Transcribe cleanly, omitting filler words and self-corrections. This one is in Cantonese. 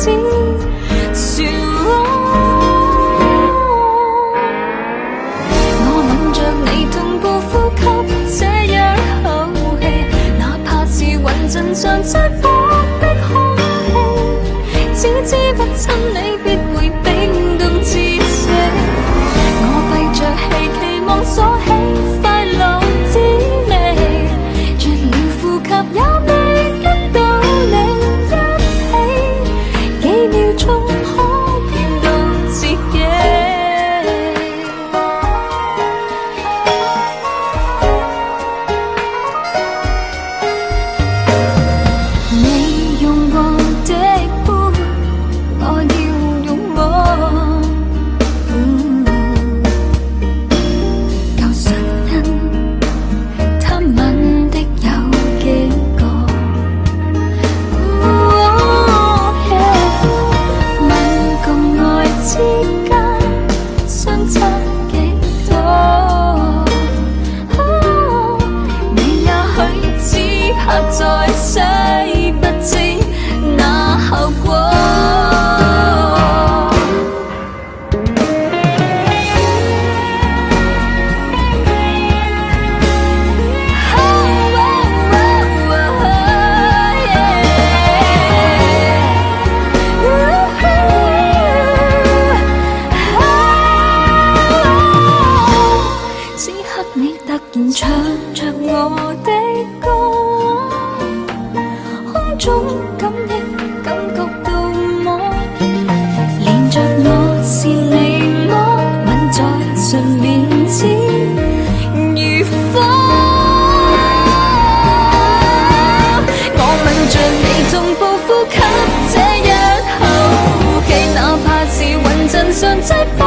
子，說我吻着你同步呼吸這一口氣，哪怕是混進像擠迫的空氣，只知不親你必會冰凍至死。我閉着氣期望鎖起快樂滋味，絕了呼吸也未跟到你一起，幾秒鐘可騙到自己。你用過的杯，我要擁抱。舊唇印，他吻的有幾個？吻共愛之間相差幾多？你也許只怕在世不知那後果。此刻你突然唱着我的歌，空中感應感覺到麼？連着我是你麼？吻在唇邊似如火。我吻着你同步呼吸這一口氣，哪怕是混陣上擠迫